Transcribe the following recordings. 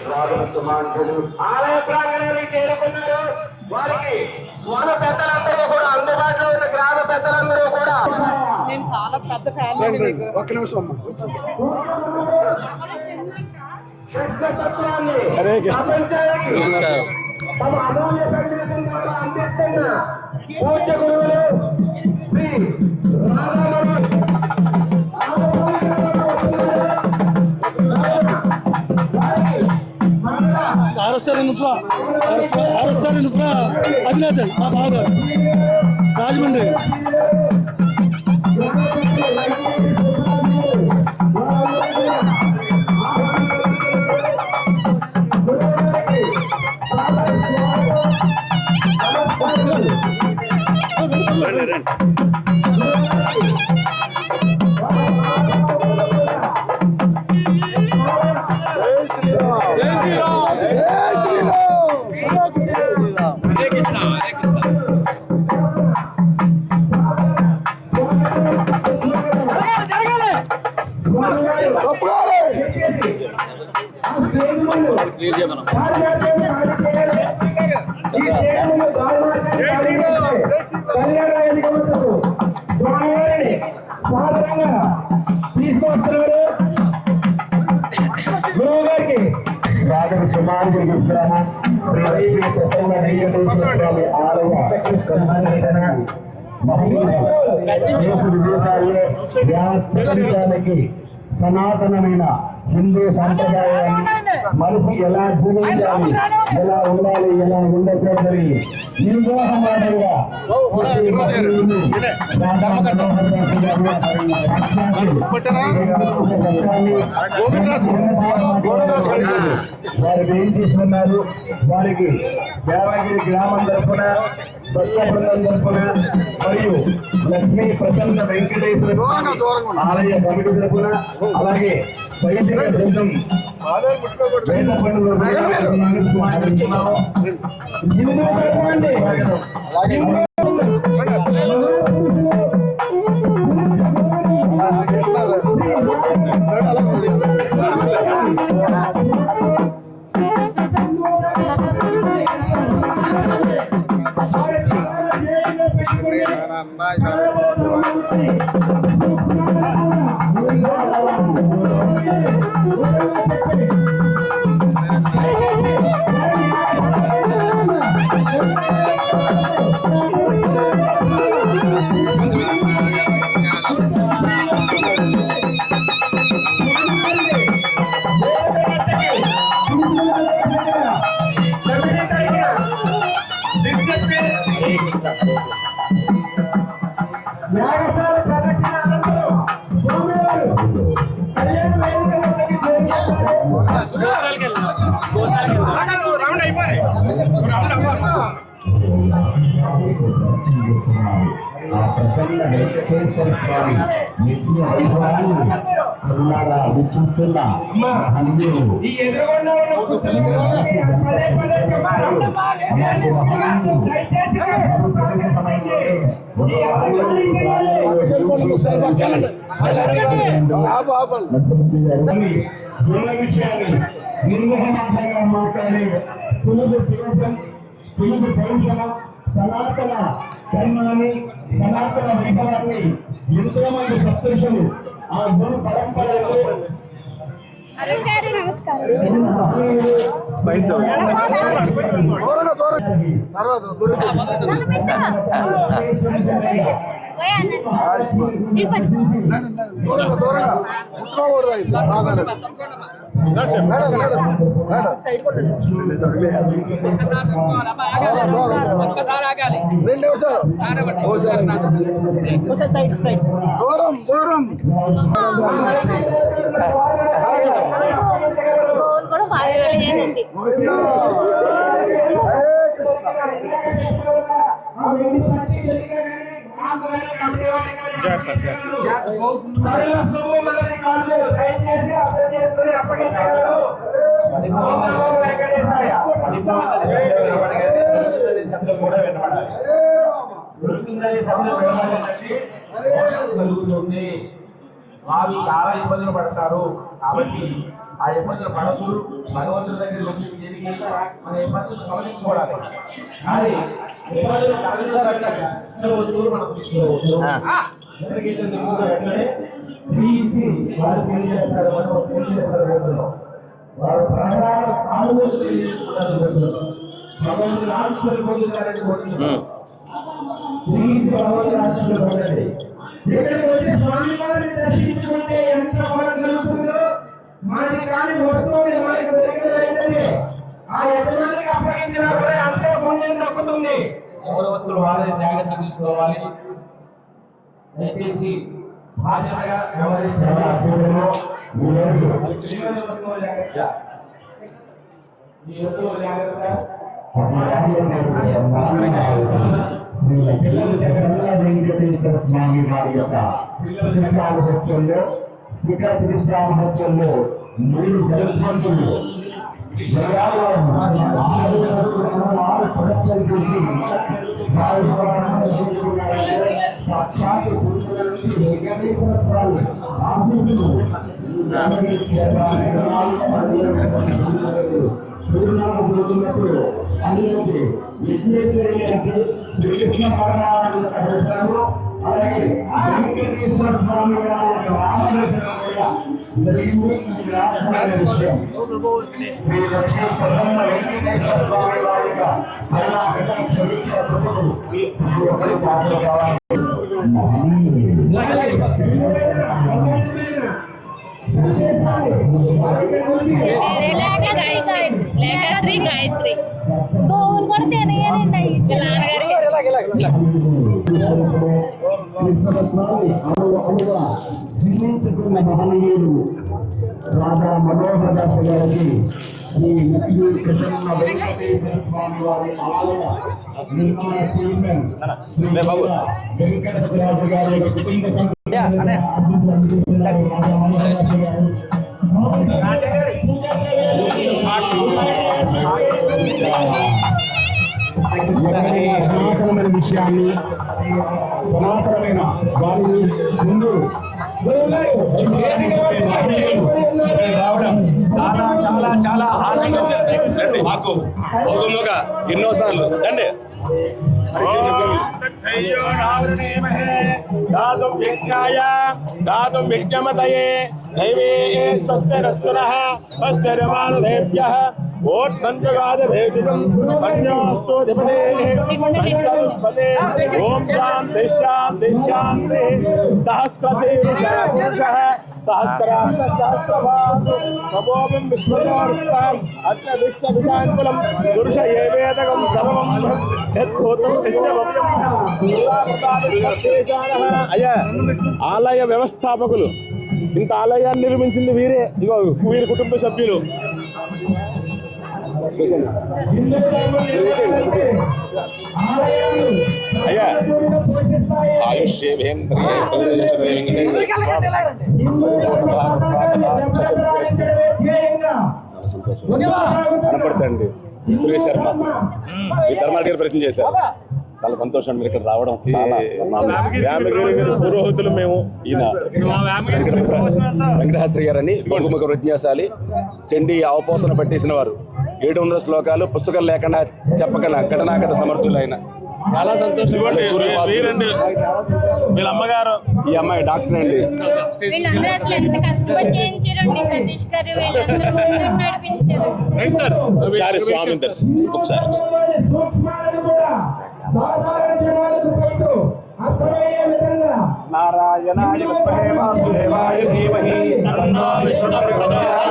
స్వాగత సుమాంతులు ఆలయ ప్రాంగణానికి చేరుకున్నారు. వారికి మన పెద్దలందరూ కూడా అందుబాటులో ఉన్న గ్రామ పెద్దలందరూ కూడా నేను చాలా పెద్ద ఫ్యాన్. ఒక్క నిమిషం హరే కృష్ణ. తమ అమూల్య సందేశం ద్వారా అందిస్తున్న పూజ్య గురువులు శ్రీ అధినేత మా బావగారు రాజమండ్రి. స్వాగత సుమాంతులు విగ్రహం ప్రసన్న వెంకటేశ్వర స్వామి ఆలయ దేశ విదేశాల్లో ప్రపంచానికి సనాతనమైన హిందూ సాంప్రదాయాన్ని మనిషి ఎలా జీవించాలి, ఎలా ఉండాలి, ఎలా ఉండకూడదని నిర్మోహమాటంగా వారు ఏం తీసుకున్నారు. వారికి దేవగిరి గ్రామం తరఫున, భక్త బృందం తరఫున మరియు లక్ష్మీ ప్రసన్న వెంకటేశ్వర ఆలయ కమిటీ తరఫున, అలాగే వైదిక బృందం వేద పండుగ ప్రసన్న వెంకటేశ్వర స్వామి యజ్ఞ వైభవాన్ని కరుణాగా వీక్షిస్తున్న విషయాన్ని నిర్వహణాత్మకంగా మాట్లాడే తెలుగు దేశం, తెలుగు పౌరుషం, సనాతన ధర్మాన్ని, సనాతన వైభవాన్ని ఎంతో మంది సత్పురుషులు ఆ గురు పరంపరలో దూరం కూడా బాగా వెళ్ళేదండి. వారు చాలా ఇబ్బందులు పడతారు. కాబట్టి ఆ ఇబ్బందులు పడదు. భగవంతుడి దగ్గర వచ్చి తిరిగి మన ఇబ్బందులు గమనించుకోవడానికి కానీ ఇబ్బందులు వస్తువులు మనం తీసుకోవచ్చు. వారు తెలియజేస్తారు, మనం తెలియజేస్తారు. రోజుల్లో వారు ప్రాణాలను ఆలోచన తెలియజేస్తున్నారు. రోజుల్లో భగవంతుడు ఆశలు పొందుతారని కోరుతున్నారు. ఇక్కడికి వచ్చి స్వామి వారిని దర్శించుకుంటే ఎంత ఫలం కలుగుతుందో మనకి కాని వస్తువుని మనకి దొరికినదైతే ఆ యజమానికి అప్పగించినా కూడా అంతే పుణ్యం దక్కుతుంది. ఎవరి వస్తువులు వాళ్ళని జాగ్రత్త తీసుకోవాలి. దయచేసి బాధ్యతగా వ్యవహరించాలి. ఈ వస్తువులు జాగ్రత్త వెంకటేశ్వర స్వామి వారి యొక్క మహోత్సవంలో శిఖర ప్రతిష్టా మహోత్సవంలో 3 గర్భంతులు ప్రదర్శన చేసి వెంకటేశ్వర స్వామి ఆశీస్సులు సూర్యనాథున్నప్పుడు అందులోకి విఘ్నేశ్వరి అంటే శ్రీకృష్ణ పరమాత్మ పెట్టారు. అలాగే వెంకటేశ్వర స్వామి వారి యొక్క ఆలోచన కూడా జరిగింది. విషయం శ్రీ లక్ష్మీ ప్రసన్న వెంకటేశ్వర స్వామి వారి యొక్క కరుణాకరణ క్షమించిన కృపకు ఒకరి పాత్ర కావాలి. गायत्री तो उनको देने नहीं चलाना మహనీయుడు రాజా మనోహర దాస్ గారికి శ్రీ లక్ష్మీ ప్రసన్న వెంకటేశ్వర స్వామి వారి ఆలయ నిర్మాణ చైర్మన్ వెంకటరాజు గారి కుటుంబ సనాతనమైన విషయాన్ని సనాతనమైన వారిని ముందు రావడం చాలా చాలా చాలా ఆనందం. రండి మాకు భోగముగా ఎన్నోసార్లు రండి. దాతుం యజ్ఞమతయే దైవే స్వస్తిరస్తునః స్వస్తిర్మానుదేభ్యః ఓట్మంత్రగాదభేషజం పన్యోస్తు ధిపదేః సంకల్పదే ఓం శాంతి శాంతి శాంతి సహస్రశీర్షః సహస్రాక్ష సహస్రపాద్ నమోం విశ్వదార్థం అత్యదిష్ట విశాంకులం పురుష ఏవేదకం సర్వం యద్భూతం యచ్చభవ్యం అయ్యా ఆలయ వ్యవస్థాపకులు ఇంత ఆలయాన్ని నిర్మించింది వీరే. ఇగో వీరి కుటుంబ సభ్యులు. అయ్యా కనపడతండి సురేష్ శర్మ ఈ ధర్మారెడ్డి గారు ప్రయత్నం చేశారు. చాలా సంతోషం మీరు ఇక్కడ రావడం. చాలా పురోహితులు మేము. ఈయన వెంకటశాస్త్రి గారని బహుముఖ ప్రజ్ఞాశాలి చండీ అవపోసన పట్టేసిన వారు. 700 శ్లోకాలు పుస్తకం లేకుండా చెప్పగల ఘటనాఘట సమర్థులైన. చాలా సంతోషం. వీళ్ళ అమ్మగారు ఈ అమ్మాయి డాక్టర్ అండి. ఒకసారి స్వామిని దర్శించి ఒకసారి నారాయణాయ విద్మహే వాసుదేవాయ ధీమహి తన్నో విష్ణుః ప్రచోదయాత్.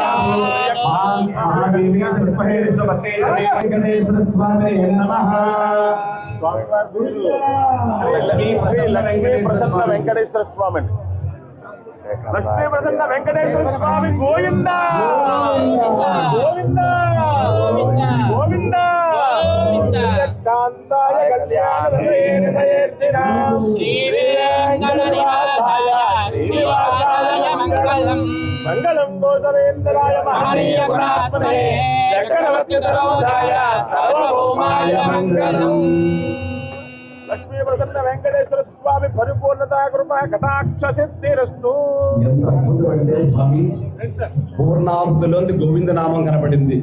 వెంకటేశ్వర స్వామి నమః. లక్ష్మీ ప్రసన్న వెంకటేశ్వర స్వామి. లక్ష్మీ ప్రసన్న వెంకటేశ్వర స్వామి గోవింద గోవింద గోవింద. కాంతాయ కళ్యాణదయేర్జిన శ్రీ వెంకటనివాసాయ శ్రీనివాసాయ మంగళం. మంగళం గోసవేంద్రాయ మహనీయ గుణాత్మనే చక్రవర్తితరోధాయ సార్వభౌమాయ మంగళం. లక్ష్మీ ప్రసన్న వెంకటేశ్వర స్వామి పరిపూర్ణతా కృప కటాక్ష సిద్ధిరస్తు. ఎంత అద్భుతం అంటే స్వామి పూర్ణావృతిలోని గోవిందనామం కనపడింది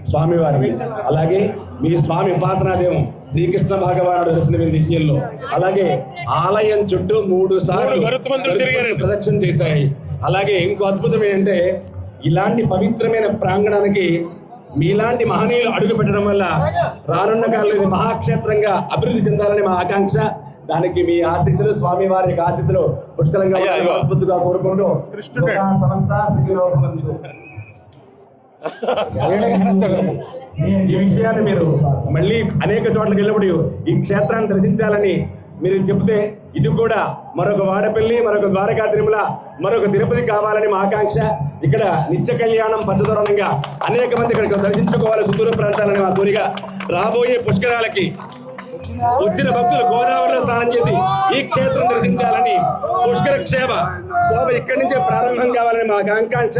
స్వామి వారికి. అలాగే మీ స్వామి ఉపాసనాదేవం శ్రీకృష్ణ భగవానుడు దర్శనమైంది యజ్ఞంలో. అలాగే ఆలయం చుట్టూ 3 సార్లు ప్రదక్షిణ చేశాయి. అలాగే ఇంకో అద్భుతం ఏంటంటే ఇలాంటి పవిత్రమైన ప్రాంగణానికి మీలాంటి మహనీయులు అడుగు పెట్టడం వల్ల రానున్న కాలంలో ఇది మహాక్షేత్రంగా అభివృద్ధి చెందాలని మా ఆకాంక్ష. దానికి మీ ఆశీస్సులు, స్వామి వారి ఆశీస్సులు పుష్కలంగా అద్భుతంగా కోరుకుంటూ సంస్థ సుఖినో భవంతు. ఈ విషయాన్ని మీరు మళ్ళీ అనేక చోట్లకి వెళ్ళినప్పుడు ఈ క్షేత్రాన్ని దర్శించాలని మీరు చెబితే ఇది కూడా మరొక వాడపల్లి, మరొక ద్వారకా తిరుమల, మరొక తిరుపతి కావాలని మా ఆకాంక్ష. ఇక్కడ నిత్య కళ్యాణం పచ్చదోరణంగా అనేక మంది ఇక్కడ దర్శించుకోవాలి సుదూర ప్రాంతాలని మా కోరిక. రాబోయే పుష్కరాలకి వచ్చిన భక్తులు గోదావరిలో స్నానం చేసి ఈ క్షేత్రం దర్శించాలని, పుష్కర క్షేమ శోభ ఇక్కడి నుంచే ప్రారంభం కావాలని మా ఆకాంక్ష.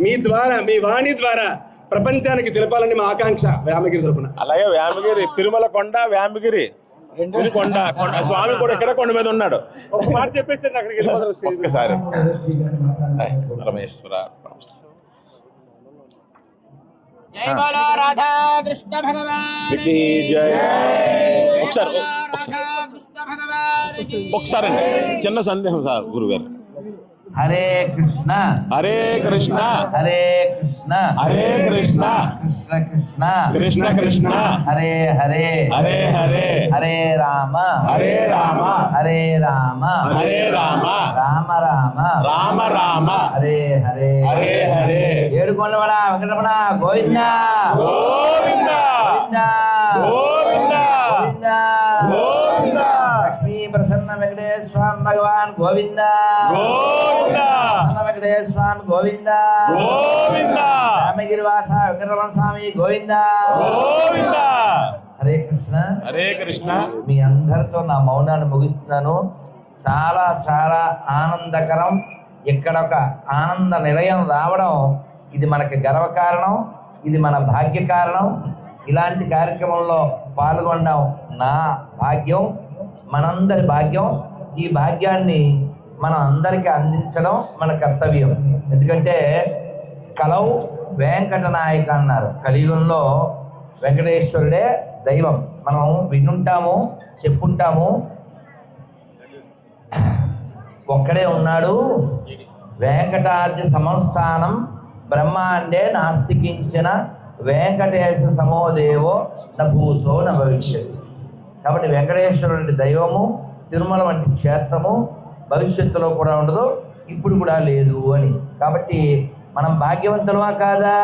మీ ద్వారా, మీ వాణి ద్వారా ప్రపంచానికి తెలపాలని మా ఆకాంక్ష వ్యామగిరి తరపున. అలాగే వ్యామగిరి, తిరుమల కొండ, వ్యామగిరి కొండ, స్వామి కూడా ఇక్కడ కొండ మీద ఉన్నాడు. ఒక మాట చెప్పేసి అక్కడికి ఒక్కసారి పరమేశ్వర. జై బోలో రాధా కృష్ణ భగవాన్ కి జై. ఒకసారి అండి చిన్న సందేహం సార్ గురుగారు. హరే కృష్ణ హరే కృష్ణ హరే కృష్ణ హరే కృష్ణ కృష్ణ కృష్ణ కృష్ణ కృష్ణ హరే హరే హరే హరే హరే రామ హరే రామ హరే రామ హరే రామ రామ రామ రామ రామ హరే హరే హరే హరే. ఏడుకొండవాడ వెంకటరమణ గోవింద గోవింద గోవింద గోవింద గోవింద గోవింద. లక్ష్మీ ప్రసన్న వెంకటేశ్వర స్వామి భగవాన్ గోవింద గోవింద ప్రసన్న వెంకటేశ్వర స్వామి గోవింద గోవింద రామగిరివాస వెంకటరమణ స్వామి గోవింద గోవింద. హరే కృష్ణ హరే కృష్ణ. మీ అందరితో నా మౌనాన్ని ముగిస్తున్నాను. చాలా చాలా ఆనందకరం. ఇక్కడ ఒక ఆనంద నిలయం రావడం ఇది మనకి గర్వకారణం, ఇది మన భాగ్య కారణం. ఇలాంటి కార్యక్రమంలో పాల్గొనడం నా భాగ్యం, మనందరి భాగ్యం. ఈ భాగ్యాన్ని మనం అందరికీ అందించడం మన కర్తవ్యం. ఎందుకంటే కలవు వెంకట నాయక అన్నారు. కలియుగంలో వెంకటేశ్వరుడే దైవం. మనం వినుంటాము, చెప్పుంటాము. ఒక్కడే ఉన్నాడు. వెంకటాద్రి సంస్థానం బ్రహ్మాండే నాస్తికించిన వెంకటేశ సమోదేవో నభూతో న భవిష్యత్. కాబట్టి వెంకటేశ్వరుడి దైవము, తిరుమల వంటి క్షేత్రము భవిష్యత్తులో కూడా ఉండదు, ఇప్పుడు కూడా లేదు అని. కాబట్టి మనం భాగ్యవంతులమా కాదా?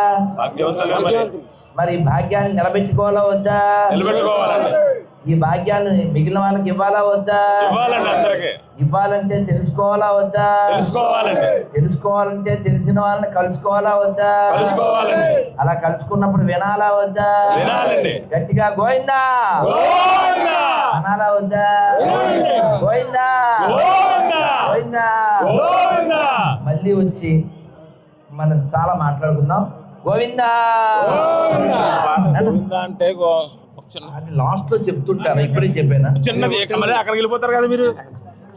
మరి భాగ్యాన్ని నిలబెట్టుకోవాలా వద్దా? ఈ భాగ్యాన్ని మిగిలిన వాళ్ళకి ఇవ్వాలా వద్దా? ఇవ్వాలంటే తెలుసుకోవాలా వద్దా? తెలుసుకోవాలంటే తెలిసిన వాళ్ళని కలుసుకోవాలా వద్దా? అలా కలుసుకున్నప్పుడు వినాలా వద్దా? గట్టిగా గోవిందా అనాలా వద్దా? గోవిందా గోవిందా. మళ్ళీ వచ్చి మనం చాలా మాట్లాడుకుందాం. గోవిందా అంటే అది లాస్ట్ లో చెప్తుంటాను, ఇప్పుడే చెప్పాను. చిన్నది అక్కడికి వెళ్ళిపోతారు కదా మీరు.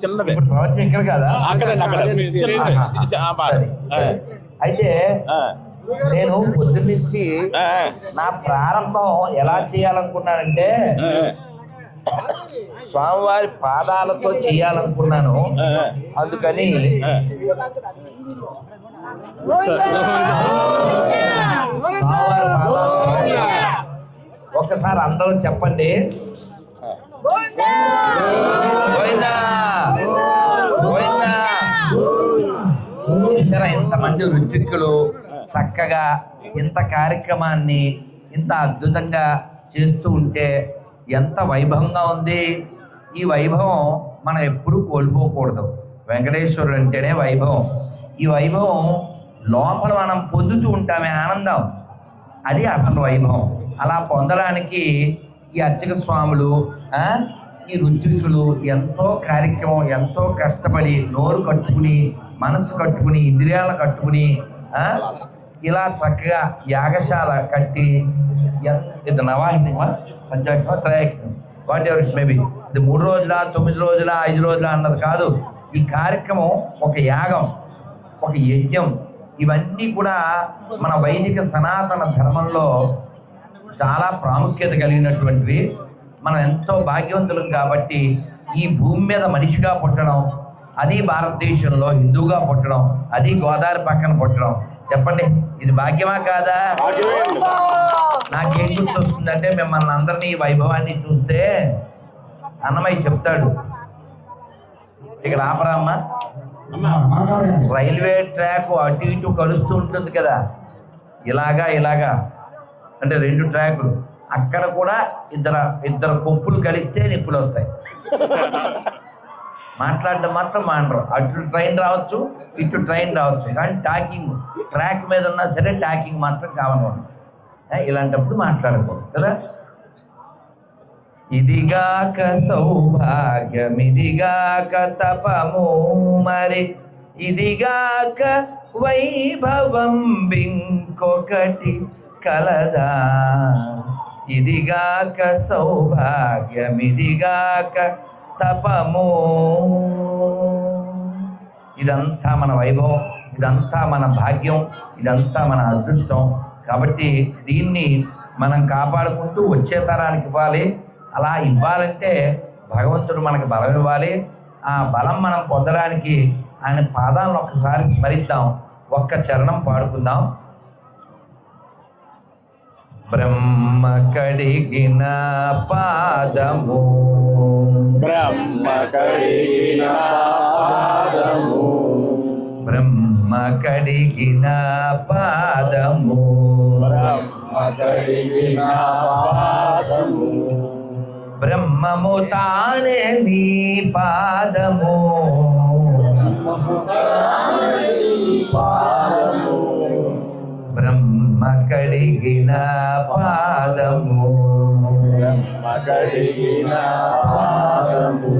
చిన్నది ఇప్పుడు ప్రవచనం ఇక్కడ కదా. అయితే నేను పొద్దున్నుంచి నా ప్రారంభం ఎలా చేయాలనుకున్నానంటే స్వామివారి పాదాలతో చేయాలనుకున్నాను. అందుకని స్వామివారి పాదాలతో ఒకసారి అందరూ చెప్పండి. గోవిందా గోవిందా. చూసారా ఎంతమంది ఋత్విక్కులు చక్కగా ఇంత కార్యక్రమాన్ని ఇంత అద్భుతంగా చేస్తూ ఉంటే ఎంత వైభవంగా ఉంది. ఈ వైభవం మనం ఎప్పుడూ కోల్పోకూడదు. వెంకటేశ్వరుడు అంటేనే వైభవం. ఈ వైభవం లోపల మనం పొందుతూ ఉంటామే ఆనందం, అది అసలు వైభవం. అలా పొందడానికి ఈ అర్చక స్వాములు, ఈ ఋత్వికులు ఎంతో కార్యక్రమం, ఎంతో కష్టపడి నోరు కట్టుకుని, మనసు కట్టుకుని, ఇంద్రియాలను కట్టుకుని ఇలా చక్కగా యాగశాల కట్టి, ఇది నవాహిని పంచాయతీ త్రయాక్షం వాట్ ఎవర్ ఇట్ మేబీ ఇది 3 రోజుల 9 రోజుల 5 రోజుల అన్నది కాదు. ఈ కార్యక్రమం ఒక యాగం, ఒక యజ్ఞం. ఇవన్నీ కూడా మన వైదిక సనాతన ధర్మంలో చాలా ప్రాముఖ్యత కలిగినటువంటివి. మనం ఎంతో భాగ్యవంతులం కాబట్టి ఈ భూమి మీద మనిషిగా పుట్టడం, అది భారతదేశంలో హిందువుగా పుట్టడం, అది గోదావరి పక్కన పుట్టడం, చెప్పండి ఇది భాగ్యమా కాదా? నాకేం గుర్తొస్తుందంటే మిమ్మల్ని అందరినీ ఈ వైభవాన్ని చూస్తే అన్నమయ్య చెప్తాడు, ఇక్కడ ఆపరామ్మా, రైల్వే ట్రాక్ అటు ఇటు కలుస్తూ ఉంటుంది కదా, ఇలాగా అంటే 2 ట్రాకులు, అక్కడ కూడా ఇద్దరు కొప్పులు కలిస్తే నిప్పులు వస్తాయి. మాట్లాడడం మాత్రం మానరు. అటు ట్రైన్ రావచ్చు, ఇటు ట్రైన్ రావచ్చు, కానీ టాకింగ్ ట్రాక్ మీద ఉన్నా సరే టాకింగ్ మాత్రం కావాలన్నమాట. ఇలాంటప్పుడు మాట్లాడకూడదు కదా. ఇదిగాక సౌభాగ్యం, ఇదిగాక తపము, మరి ఇదిగాక వైభవం ఇంకొకటి కలదా. ఇదిగాక సౌభాగ్యం, ఇదిగాక తపము. ఇదంతా మన వైభవం, ఇదంతా మన భాగ్యం, ఇదంతా మన అదృష్టం. కాబట్టి దీన్ని మనం కాపాడుకుంటూ వచ్చే తరానికి ఇవ్వాలి. అలా ఇవ్వాలంటే భగవంతుడు మనకి బలం ఇవ్వాలి. ఆ బలం మనం పొందడానికి ఆయన పాదాలను ఒక్కసారి స్మరిద్దాం, ఒక్క చరణం పాడుకుందాం. బ్రహ్మ కడిగిన పాదము, బ్రహ్మ కడిగిన పాదము, బ్రహ్మ కడిగిన పాదము, బ్రహ్మ కడిగిన పాదము, బ్రహ్మము తానే నీ పాదము, బ్రహ్మ కడిగిన పాదము, బ్రహ్మ కడిగిన పాదము,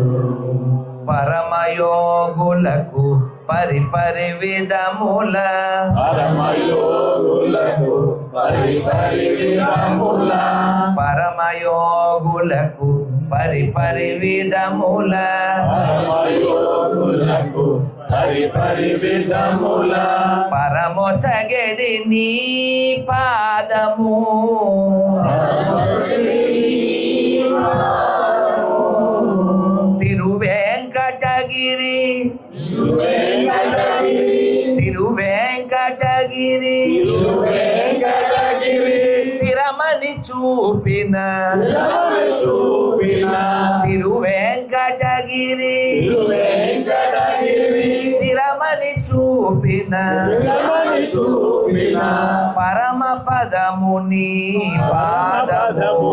పరమయోగులకు పరిపరి విధముల, పరమయోగులకు పరిపరి విధముల, పరమయోగులకు పరిపరి విధముల, పరమయోగులకు పరిపరి విధముల, పరమొసగడి నీ పాదము, తిరువేంకటగిరి, తిరువేంకటగిరి, తిరమని చూపిన, తిరువేంకటగిరి, తిరమని చూపిన, పరమ పదముని పాదము,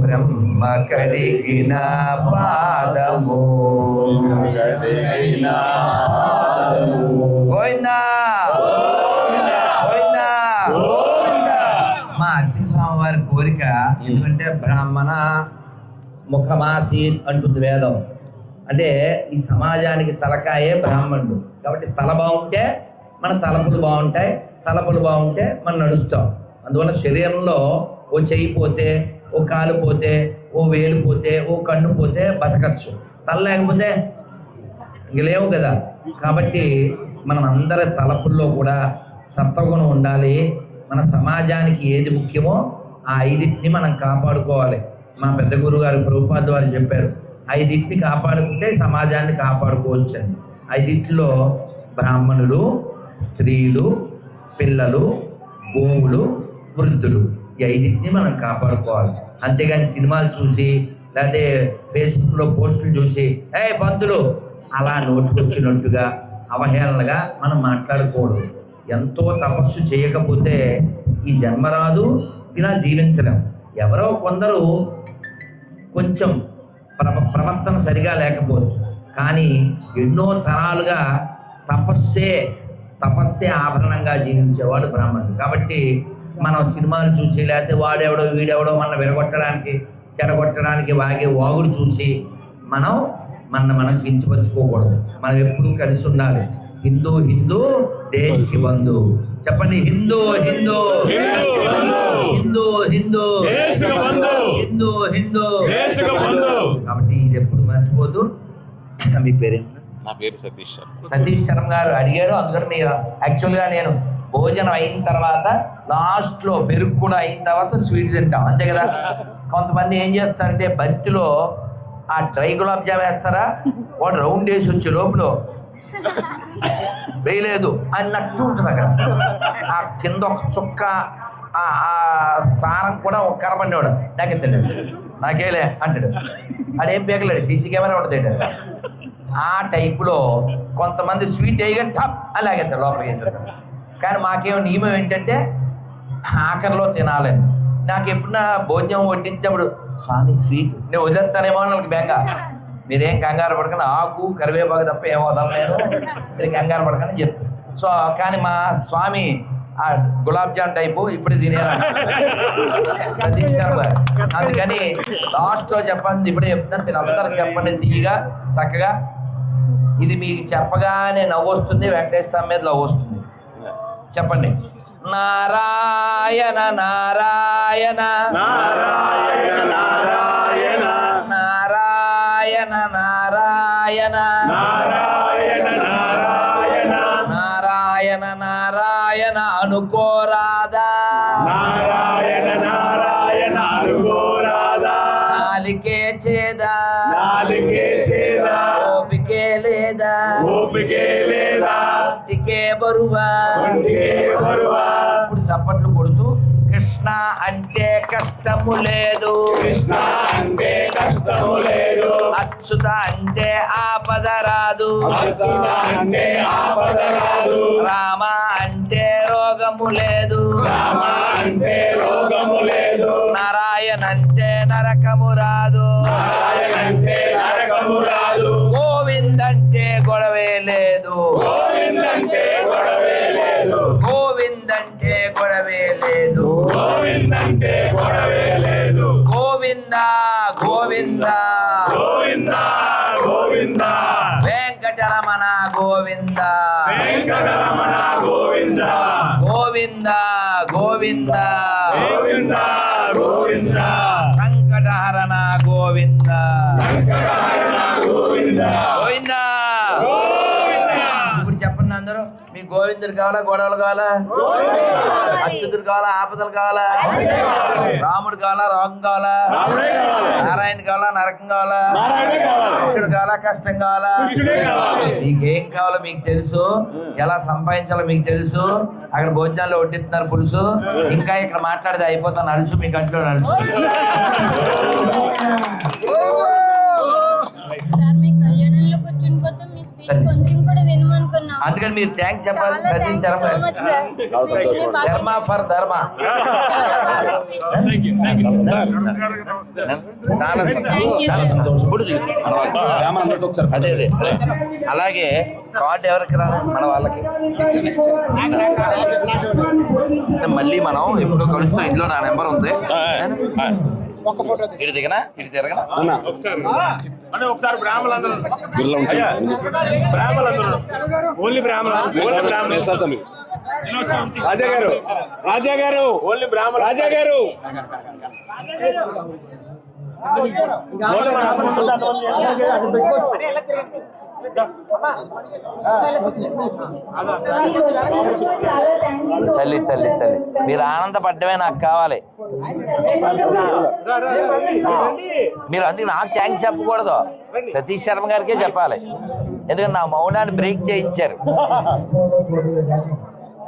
బ్రహ్మ కడిగిన పాదము, గోవిందా గోవిందా. మా అర్చన స్వామి వారి కోరిక, ఎందుకంటే బ్రాహ్మణ ముఖమాసీత్ అంటుంది వేదం. అంటే ఈ సమాజానికి తలకాయే బ్రాహ్మణుడు. కాబట్టి తల బాగుంటే మన తలపులు బాగుంటాయి, తలపులు బాగుంటే మనం నడుస్తాం. అందువల్ల శరీరంలో ఓ చెయ్యి పోతే, ఓ కాలు పోతే, ఓ వేలు పోతే, ఓ కన్ను పోతే బతకచ్చు. తల లేకపోతే ఇంక లేవు కదా. కాబట్టి మనం అందరి తలపుల్లో కూడా సత్వగుణం ఉండాలి. మన సమాజానికి ఏది ముఖ్యమో ఆ 5టిని మనం కాపాడుకోవాలి. మా పెద్ద గురువు గారు ప్రభుపాద వారు చెప్పారు, 5టిని కాపాడుకుంటే సమాజాన్ని కాపాడుకోవచ్చు అని. 5టిలో బ్రాహ్మణులు, స్త్రీలు, పిల్లలు, గోవులు, వృద్ధులు, ఈ 5టిని మనం కాపాడుకోవాలి. అంతేగాని సినిమాలు చూసి లేకపోతే ఫేస్బుక్లో పోస్టులు చూసి పంతులు అలా నోటుకొచ్చినట్టుగా అవహేళనగా మనం మాట్లాడకూడదు. ఎంతో తపస్సు చేయకపోతే ఈ జన్మ రాదు, ఇలా జీవించలేం. ఎవరో కొందరు కొంచెం ప్రవర్తన సరిగా లేకపోవచ్చు, కానీ ఎన్నో తరాలుగా తపస్సే ఆభరణంగా జీవించేవాడు బ్రాహ్మణుడు. కాబట్టి మనం సినిమాలు చూసి లేకపోతే వాడెవడో వీడెవడో మన విడగొట్టడానికి చెడగొట్టడానికి వాగే వాగుడు చూసి మనం కించపరుచుకోకూడదు. మనం ఎప్పుడూ కలిసి ఉండాలి. హిందూ హిందూ దేశ్ బంధు. చెప్పండి, హిందూ హిందూ హిందూ హిందూ హిందూ హిందూ. కాబట్టి ఇది ఎప్పుడు మర్చిపోద్దు. మీ పేరేంటి? నా పేరు సతీష్ సతీష్ శర్మ గారు అడిగారు, అందుకని మీరు యాక్చువల్గా నేను భోజనం అయిన తర్వాత లాస్ట్లో పెరుగు కూడా అయిన తర్వాత స్వీట్ తింటాం, అంతే కదా. కొంతమంది ఏం చేస్తారంటే బంతిలో ఆ డ్రై గులాబ్ జామ్ వేస్తారా, వాడు రౌండ్ వేసి వచ్చే లోపల వేయలేదు అన్నట్టు ఉంటుంది అక్కడ. ఆ కింద ఒక చుక్క ఆ సారం కూడా ఒక కనపడినవాడు నాకెత్తాడు, నాకేలే అంటాడు. అదేం పీకలేడు, సీసీ కెమెరా ఉంటుంది. ఆ టైపులో కొంతమంది స్వీట్ వేయగానే టప్ అని లాగేస్తారు, లోపలికి వేస్తారు. కానీ మాకేమో నియమం ఏంటంటే ఆఖరిలో తినాలని. నాకు ఎప్పుడన్నా భోజనం వడ్డించినప్పుడు స్వామి స్వీట్ నేను వదిలేస్తానేమో అని వాళ్ళకి బెంగ. మీరేం కంగారు పడకండి, ఆకు కరివేపాకు తప్ప ఏం వదలలేను, మీరు కంగారు పడకండి చెప్తాను. సో కానీ మా స్వామి ఆ గులాబ్ జామ్ టైపు ఇప్పుడు తినేయాలి సతీష్ శర్మ. అందుకని లాస్ట్లో చెప్పండి, ఇప్పుడే చెప్తాను, మీరు అందరూ చెప్పండి తీయగా చక్కగా. ఇది మీకు చెప్పగానే నవ్వు వస్తుంది, వెంకటేశ్వర స్వామి మీద నవ్వు వస్తుంది. చెప్పండి, నారాయణ నారాయణ నారాయణ నారాయణ నారాయణ నారాయణ నారాయణ నారాయణ అనుకోరాదా నారాయణ నారాయణ అనుకోరాదా నాలికే చేదా ఓపికే లేదా ఒంటికే బరువా. ఇప్పుడు చప్పట్లు కొడుతూ కృష్ణ అంటే కష్టము లేదు, అచ్యుత అంటే ఆపద రాదు, రామ అంటే రోగము లేదు, నారాయణ అంటే నరకము రాదు, గోవింద్ అంటే గొడవే లేదు, గోవింద్ అంటే గొడవే లేదు, గోవింద గోవింద వెంకటరమణ గోవింద గోవింద గోవింద సంకటహరణ గోవింద గోవింద. ఇప్పుడు చెప్పండి అందరూ, మీ గోవిందుడు కావాలా, గొడవలు కావాలా, అచ్యుతుడు కావాలా, ఆపదలు కావాలా, రాముడు కావాలా, రోగం కావాలా, నారాయణ కావాలా, నరకం కావాలా, కృష్ణుడు కావాలా, కష్టం కావాలా, మీకేం కావాలో మీకు తెలుసు, ఎలా సంపాదించాలో మీకు తెలుసు. అక్కడ భోజనాల్లో వడ్డిస్తున్నారు పులుసు, ఇంకా ఇక్కడ మాట్లాడితే అయిపోతాను అలుసు, మీ కంట్లో అలుసు. అందుకని మీరు థ్యాంక్స్ చెప్పాలి సతీష్ శర్మ శర్మ ఫర్ ధర్మ. చాలా సంతోషం. అదే అదే అలాగే కార్డు ఎవరికి రా, మన వాళ్ళకి మళ్ళీ మనం ఎప్పుడో కలుస్తాం. ఇంట్లో నా నెంబర్ ఉంది, ఇటు దిగనా ఇటు తిరగనా. ఒకసారి బ్రాహ్మణులందరూ ఓన్లీ బ్రాహ్మణులు. రాజా గారు ఓన్లీ బ్రాహ్మణ రాజా గారు తల్లి తల్లి తల్లి మీరు ఆనందపడ్డమే నాకు కావాలి. మీరు అందుకు నాకు థ్యాంక్స్ చెప్పకూడదు, సతీష్ శర్మ గారికే చెప్పాలి, ఎందుకంటే నా మౌనాన్ని బ్రేక్ చేయించారు.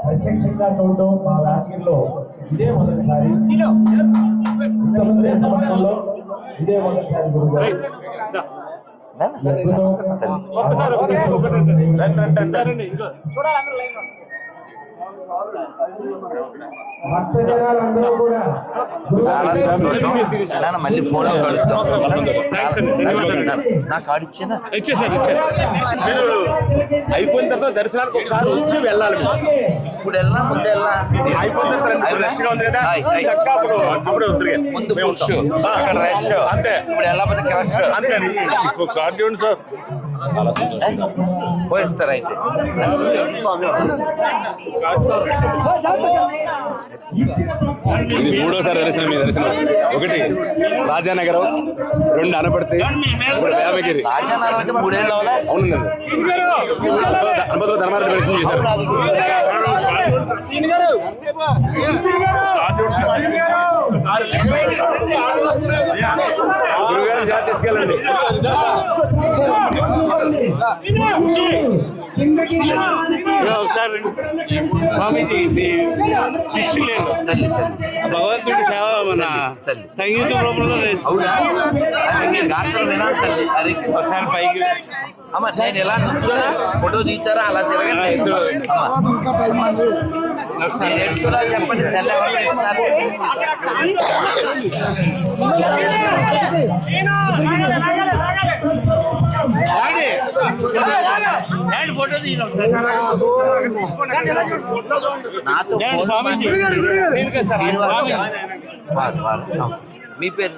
ప్రత్యక్షంగా చూడటం మా వ్యాఖ్యల్లో ఇదే మొదటిసారి, సంవత్సరంలో ఇదే మొదటిసారి గురుగారు. మళ్ళీ ఫోన్ లో కలుస్తాం. నా కార్డు ఇచ్చేదా? అయిపోయిన తర్వాత దర్శనానికి ఒకసారి వచ్చి వెళ్ళాలి. ఇప్పుడు వెళ్ళా ముందు వెళ్ళా అయిపోయిన ముందు రష్ అంతే. ఇప్పుడు వెళ్ళకపోతే క్రష్ అంతే. కార్డు సార్ చాలా సంతోషంగా. పోయిస్తారు అయితే. ఇది మూడోసారి దర్శనం మీ దర్శనం. 1 రాజానగరం, 2 అనపర్తి, 3 వేమగిరి. రాజానగరం అంటే 3 ఏళ్ళు అవునా? అవునండి. అనుమతిలో ధర్మారెడ్డి దర్శనం చేశారు. గురుగారు జాతి తీసుకెళ్ళండి. భగవంతుడి సేవ మన సంగీతం రూపంలో అవునా? మీరు గాత్రం వినాలి తల్లి. అది ఒకసారి పైకి అమ్మ నేను ఎలా నుంచోనా ఫోటో తీస్తారా అలా తిరగండి. నేను ఎడుచులా చెప్పండి. సెల్ ఎవరు చెప్తున్నారు? ఫోటో నాతో స్వామీజీ మీ పేరు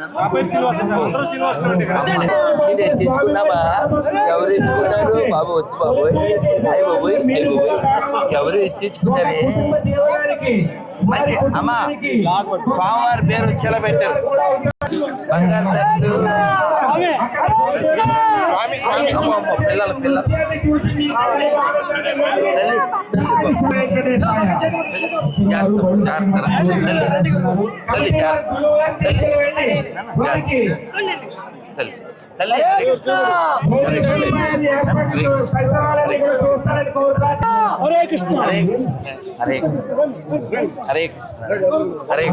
నేను ఎత్తించుకున్నామా? ఎవరు ఎత్తుకున్నారు బాబు? వద్దు బాబోయ్, అయ్యి బాబోయ్, అయ్యి బాబోయ్, ఎవరు ఎత్తించుకున్నారే? మంచి అమ్మా స్వామివారి పేరు వచ్చేలా పెట్టారు. బంగారు తల్లు పిల్లల పిల్లలు హరే కృష్ణ. హరే హరే హరే హరే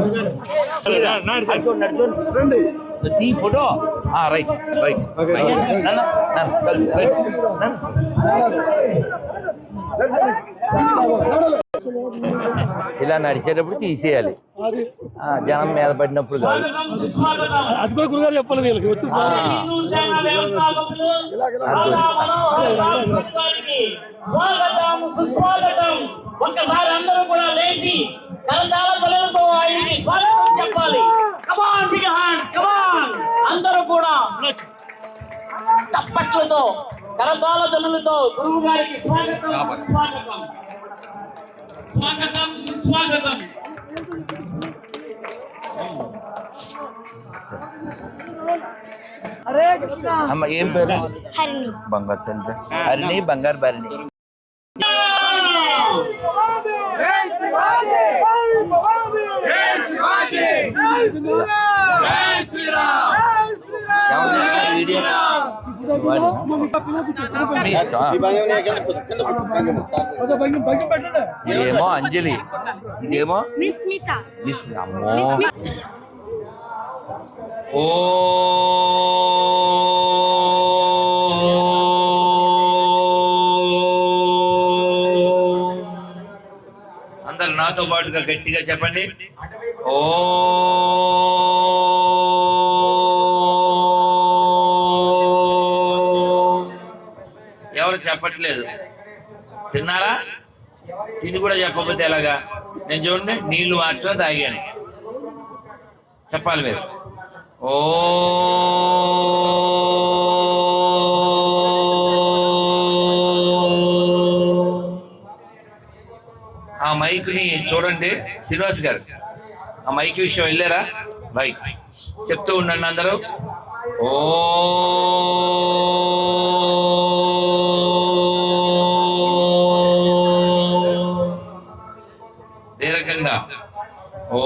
తీ ఫోటో. రైట్ రైట్ ఇలా నడిచేటప్పుడు తీసేయాలి, అది జనం మీద పడినప్పుడు కాదు. అది కూడా గురుగారు చెప్పాలి వీళ్ళకి వచ్చి. ఒక్కసారి అందరూ కూడా లేచి కరతాళ ధ్వనులతో ఆయనకి స్వాగతం చెప్పాలి. కమాన్ బిగ్ హ్యాండ్, కమాన్ అందరూ కూడా తప్పట్లతో కరతాళ ధ్వనులతో గురువు గారికి స్వాగతం స్వాగతం స్వాగతం సుస్వాగతం. అమ్మ ఏం పేరు? బంగారు తల్లి. హరిణి బంగారు భరిణి. ఇదేమో అంజలి, ఇదేమో అమ్మో. ఓ అందరు నాతో పాటుగా గట్టిగా చెప్పండి. ఓ ఎవరు చెప్పట్లేదు? తిన్నారా? తిని కూడా చెప్పకపోతే ఎలాగా? నేను చూడండి నీళ్లు మాత్రం తాగాను. చెప్పాలి మీరు. ఓ ఆ మైక్ని చూడండి శ్రీనివాస్ గారు, ఆ మైక్ విషయం వెళ్ళారా? రైట్, చెప్తూ ఉండండి అందరూ. ఓ దీర్ఘంగా ఓ